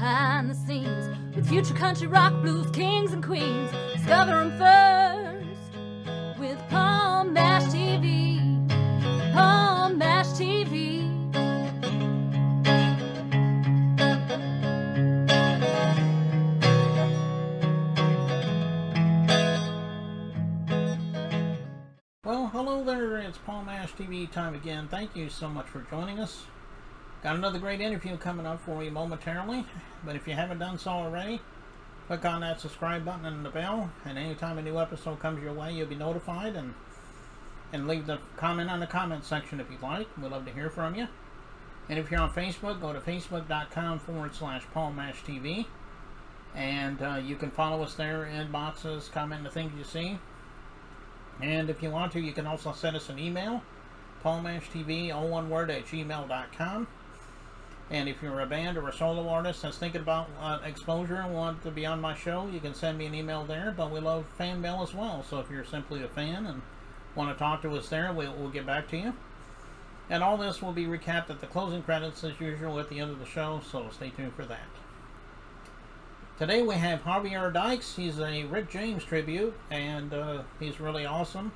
behind the scenes with future country rock blues kings and queens. Discover them first with Palm Mash TV. Palm Mash TV. Well, hello there, it's Paul Mash TV time again. Thank you so much for joining us. Got another great interview coming up for you momentarily, but if you haven't done so already, click on that subscribe button and the bell, and anytime a new episode comes your way, you'll be notified, and leave the comment on the comment section if you'd like. We'd love to hear from you. And if you're on Facebook, go to facebook.com/Paul Mash TV, and you can follow us there, inboxes, comment the things you see. And if you want to, you can also send us an email, paulmashtv, all one word, at gmail.com. And if you're a band or a solo artist that's thinking about exposure and want to be on my show, you can send me an email there. But we love fan mail as well. So if you're simply a fan and want to talk to us there, we'll get back to you. And all this will be recapped at the closing credits as usual at the end of the show, so stay tuned for that. Today we have Javier Dykes. He's a Rick James tribute, and he's really awesome.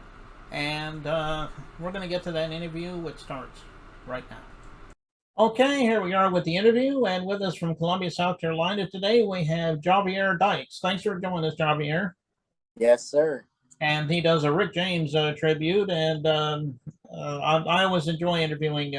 And we're going to get to that interview, which starts right now. Okay, here we are with the interview, and with us from Columbia, South Carolina today, we have Javier Dykes. Thanks for joining us, Javier. Yes, sir. And he does a Rick James tribute, and I always enjoy interviewing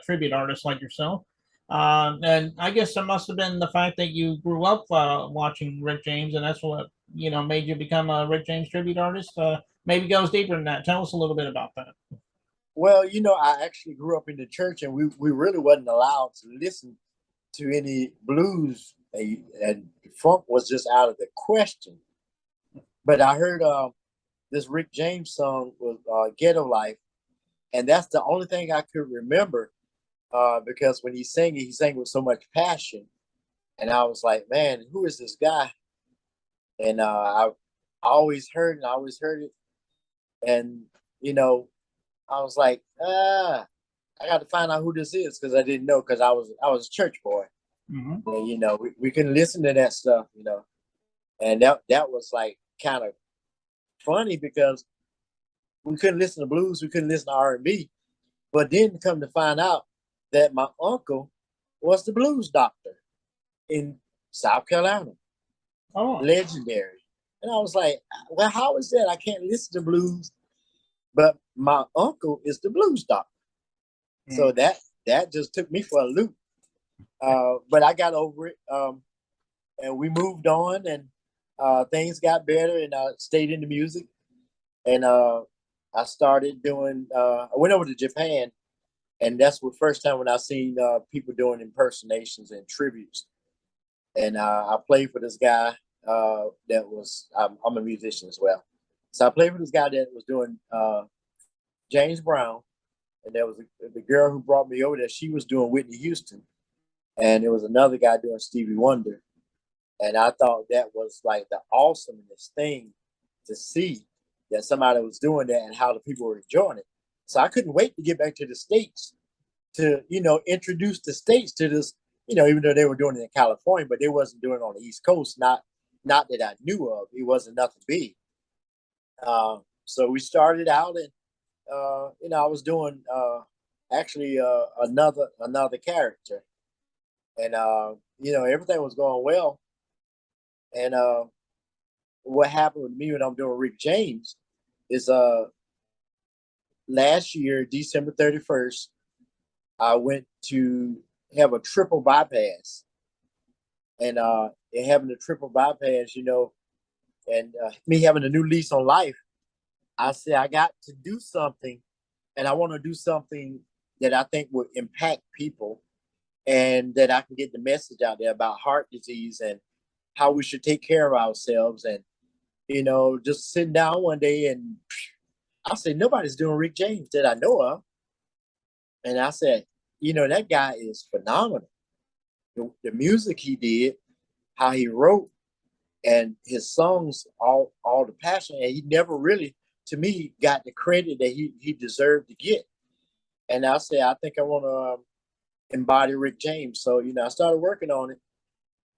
tribute artists like yourself. And I guess it must have been the fact that you grew up watching Rick James, and that's what made you become a Rick James tribute artist. Maybe goes deeper than that. Tell us a little bit about that. Well, I actually grew up in the church, and we really wasn't allowed to listen to any blues, and funk was just out of the question. But I heard this Rick James song was "Ghetto Life," and that's the only thing I could remember. Because when he sang it, he sang with so much passion. And I was like, man, who is this guy? And I always heard it. And, I was like, I got to find out who this is, because I didn't know, because I was a church boy. Mm-hmm. And, we couldn't listen to that stuff, And that was like kind of funny, because we couldn't listen to blues, we couldn't listen to R&B. But then come to find out that my uncle was the blues doctor in South Carolina. Oh, legendary. And I was like, well, how is that? I can't listen to blues, but my uncle is the blues doctor. Mm. So that just took me for a loop. But I got over it, and we moved on, and things got better, and I stayed in the music. And I started doing, I went over to Japan. And that's the first time when I seen people doing impersonations and tributes. And I played for this guy that was, I'm a musician as well. So I played for this guy that was doing James Brown. And there was the girl who brought me over there. She was doing Whitney Houston. And there was another guy doing Stevie Wonder. And I thought that was like the awesomest thing to see, that somebody was doing that and how the people were enjoying it. So I couldn't wait to get back to the States to, introduce the States to this, even though they were doing it in California, but they wasn't doing it on the East Coast, not that I knew of. It wasn't nothing big. So we started out, and, I was doing actually another character. And, everything was going well. And what happened with me when I'm doing Rick James is last year, December 31st, I went to have a triple bypass. And having a triple bypass, and me having a new lease on life, I said, I got to do something, and I want to do something that I think will impact people, and that I can get the message out there about heart disease and how we should take care of ourselves. And, just sitting down one day, and I said, nobody's doing Rick James that I know of. And I said, that guy is phenomenal. The music he did, how he wrote, and his songs, all the passion. And he never really, to me, got the credit that he deserved to get. And I said, I think I want to embody Rick James. So, I started working on it.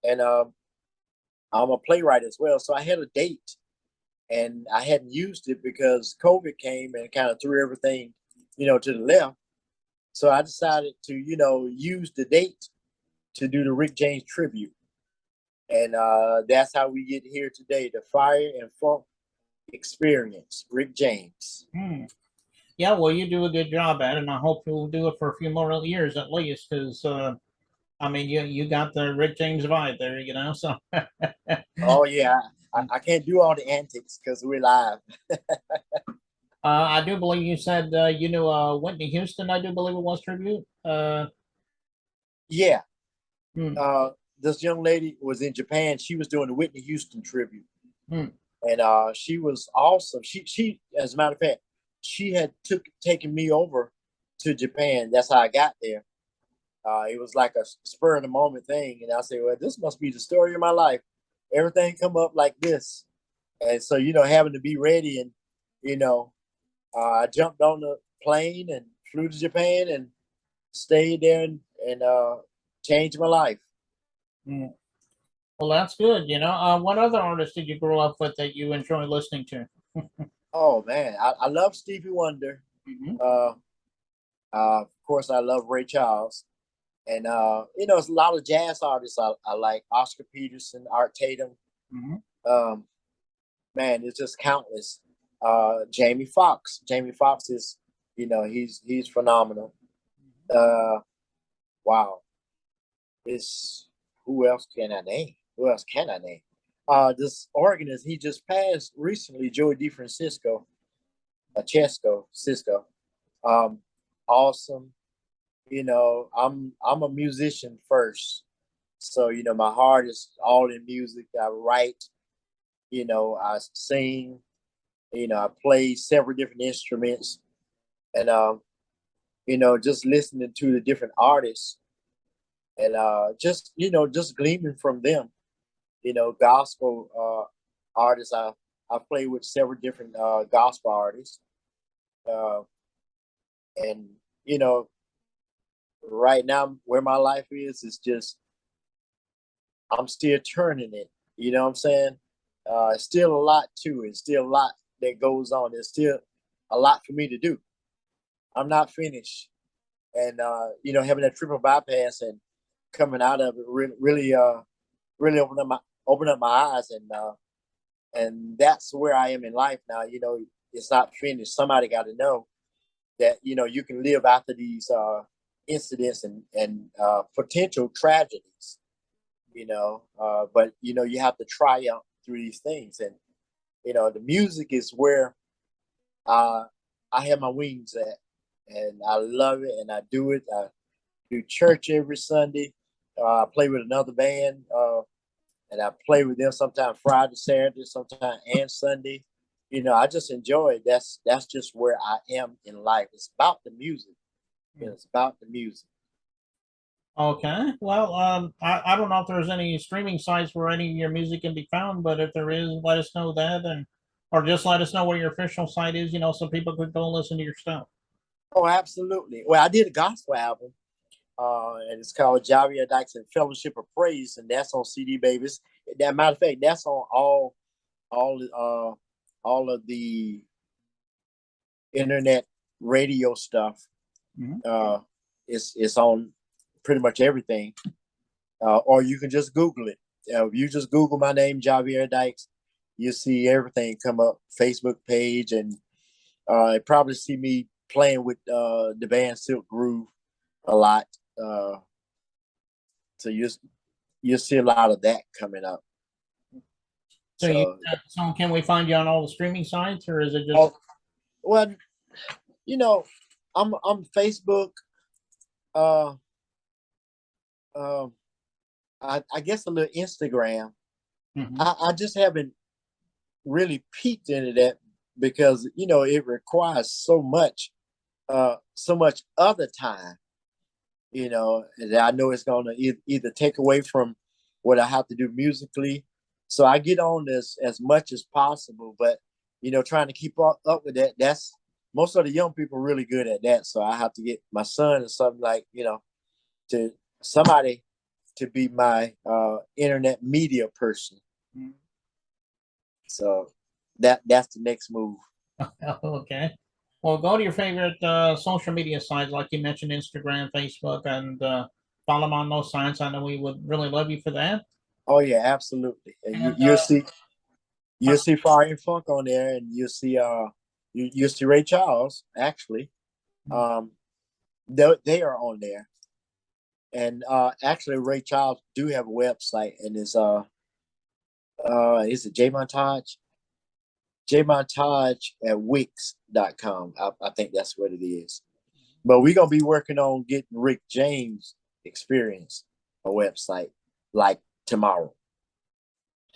and I'm a playwright as well. So I had a date, and I hadn't used it because COVID came and kind of threw everything, to the left. So I decided to, use the date to do the Rick James tribute. And that's how we get here today, the Fire and Funk Experience, Rick James. Hmm. Yeah, well, you do a good job at it, and I hope you'll do it for a few more years at least, because I mean, you got the Rick James vibe there, So, Oh, yeah. I can't do all the antics because we're live. I do believe you said you knew Whitney Houston. I do believe it was tribute. Yeah. Hmm, This young lady was in Japan. She was doing the Whitney Houston tribute. hmm, And she was awesome. She, as a matter of fact, she had taken me over to Japan. That's how I got there. It was like a spur of the moment thing, and I said, "Well, this must be the story of my life. Everything come up like this." And so, having to be ready, and you know, I jumped on the plane and flew to Japan and stayed there and changed my life. hmm. Well, that's good. What other artists did you grow up with that you enjoy listening to? Oh man, I love Stevie Wonder. Hmm. Uh, of course, I love Ray Charles. And it's a lot of jazz artists I like. Oscar Peterson, Art Tatum. Hmm. Um, man, it's just countless. Jamie Foxx. Jamie Foxx is, he's phenomenal. Uh, wow. It's Who else can I name? Who else can I name? This organist, he just passed recently, Joey DeFrancisco, Cisco. Um, awesome. I'm a musician first. So, my heart is all in music. I write, I sing, I play several different instruments, and just listening to the different artists, and just gleaming from them. Gospel artists. I play with several different gospel artists, uh, and you know, right now where my life is just I'm still turning it. You know what I'm saying? Still a lot to it. Still a lot that goes on. There's still a lot for me to do. I'm not finished. And having that triple bypass and coming out of it really opened up my eyes, and that's where I am in life now. It's not finished. Somebody got to know that you can live after these incidents and potential tragedies. But you have to triumph through these things, and the music is where uh, I have my wings at, and I love it, and I do it. I do church every Sunday. I play with another band, and I play with them sometimes Friday, Saturday, sometimes and Sunday. I just enjoy it. That's just where I am in life. It's about the music. It's about the music. Okay. Well, I don't know if there's any streaming sites where any of your music can be found, but if there is, let us know that, and or just let us know where your official site is, so people could go listen to your stuff. Oh, absolutely. Well, I did a gospel album, and it's called Javier, Dykes and Fellowship of Praise, and that's on CD Babies. That matter of fact, that's on all all of the internet radio stuff. Mhm. It's on pretty much everything, or you can just Google it. If you just Google my name, Javier Dykes, you see everything come up. Facebook page, and you probably see me playing with the band Silk Groove a lot. So you see a lot of that coming up. So you, So, so can we find you on all the streaming sites, or is it just? oh, well, you know, I'm Facebook. Uh, um, I guess a little Instagram. Mhm. I just haven't really peeked into that because it requires so much other time. That I know it's gonna either take away from what I have to do musically. So I get on this as much as possible, but trying to keep up with that. That's most of the young people really good at that. So I have to get my son or something like to somebody to be my internet media person. Mm. So that's the next move. Okay. Well, go to your favorite social media sites, like you mentioned, Instagram, Facebook, and follow them on those sites. I know we would really love you for that. Oh yeah, absolutely. And And you'll see Fire and Funk on there, and you'll see you'll see Ray Charles actually. Um, they are on there, and actually Ray Charles do have a website, and is it J Montage? J Montage at Wix.com. I think that's what it is. But we're gonna be working on getting Rick James Experience a website like tomorrow.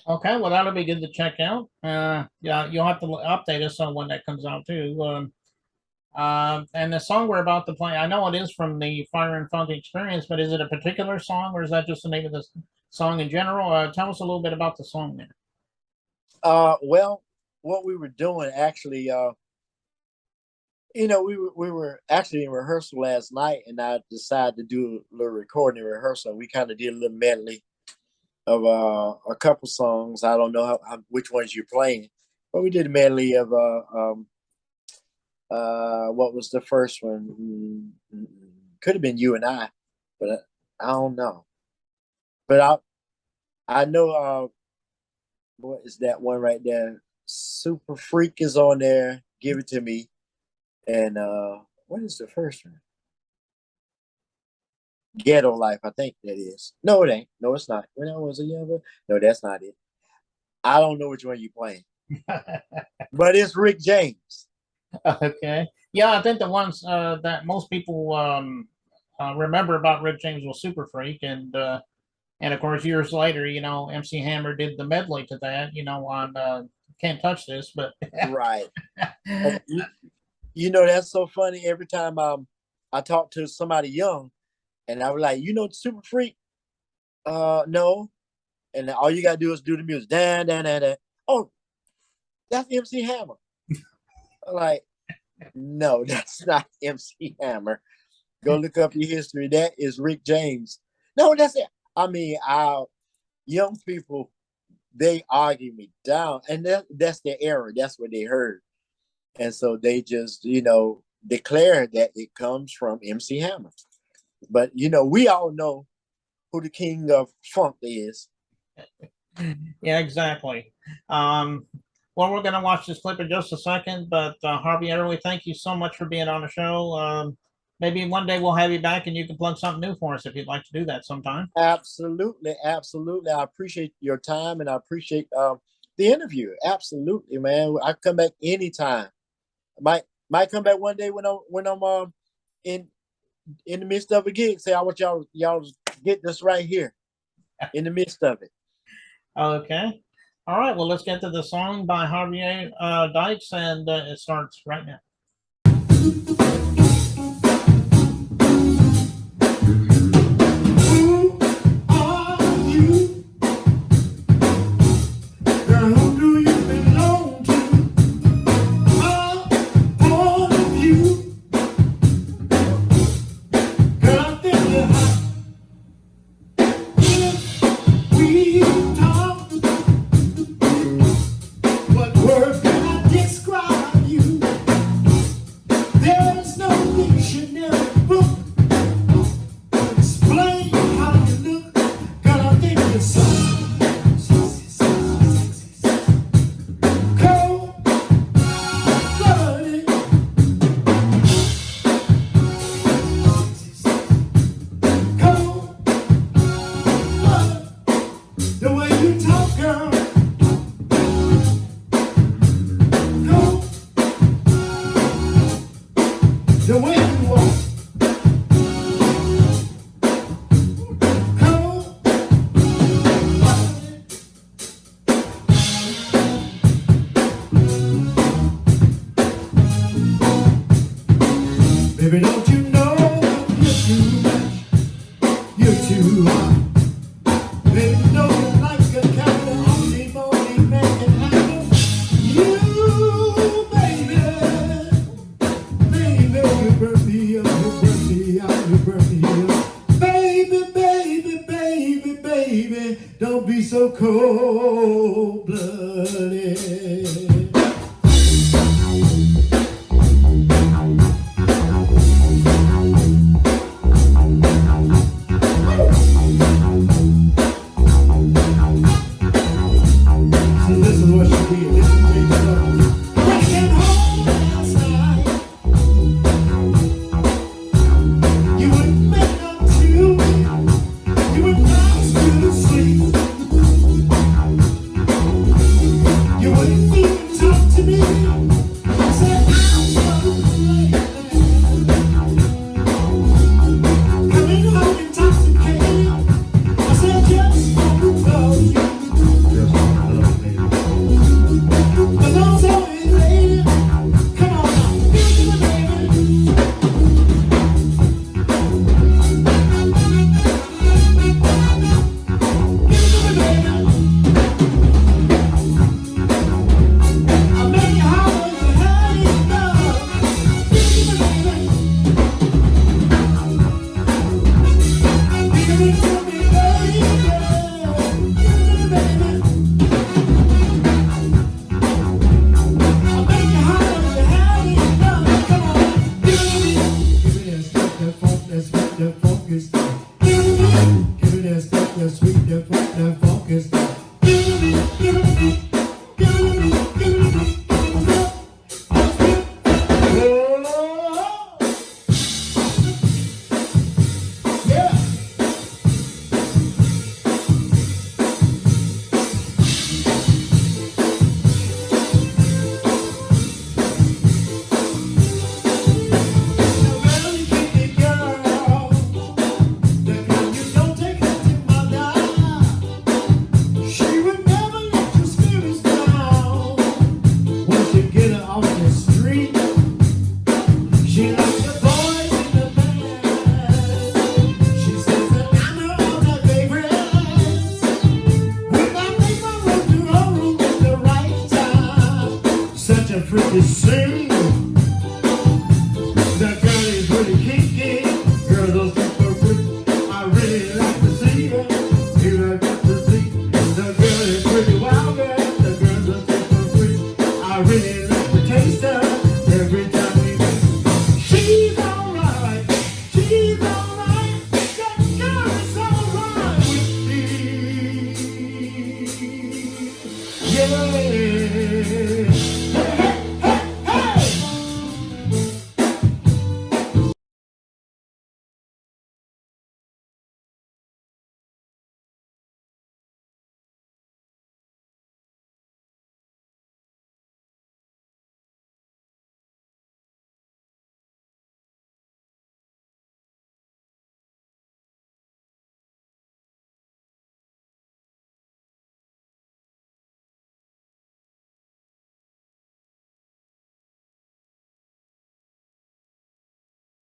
okay, well that'll be good to check out. Yeah, you'll have to update us on when that comes out too. And the song we're about to play, I know it is from the Fire and Funk Experience, but is it a particular song, or is that just the name of the song in general? Tell us a little bit about the song there. Well, what we were doing actually, we were actually in rehearsal last night, and I decided to do a little recording rehearsal. We kind of did a little medley of a couple songs. I don't know which ones you're playing, but we did a medley of what was the first one? Could have been You and I, but I don't know. But I know what is that one right there? Super Freak is on there. Give It to Me. And what is the first one? Ghetto Life, I think that is. No, it ain't. No, it's not. When I was a younger, no, that's not it. I don't know which one you're playing. But it's Rick James. Okay. Yeah, I think the ones that most people remember about Rick James was Super Freak, and of course years later, MC Hammer did the medley to that, on Can't Touch This, but right. That's so funny. Every time I talk to somebody young, and I was like, Super Freak? No. And all you gotta do is do the music. Dan, dan, dan, dan. Oh, that's MC Hammer. Like, no, that's not MC Hammer. Go look up your history. That is Rick James. No, that's it. I mean, our young people, they argue me down, and that's their error. That's what they heard. And so they just, declare that it comes from MC Hammer. But, we all know who the king of funk is. Yeah, exactly. Well, we're going to watch this clip in just a second, but Javier, we thank you so much for being on the show. Maybe one day we'll have you back and you can plug something new for us if you'd like to do that sometime. Absolutely. Absolutely. I appreciate your time, and I appreciate the interview. Absolutely, man. I come back anytime. Might come back one day when I'm in the midst of a gig. Say, I want y'all to get this right here in the midst of it. Okay. All right. Well, let's get to the song by Javier Dykes, and it starts right now. Baby, don't you know you're too much? You're too hot. Baby, you know you're like a kind of only man can handle you, baby. Baby, you burn me up, you burn me out, you burn me up. Baby, baby, baby. so cold blooded.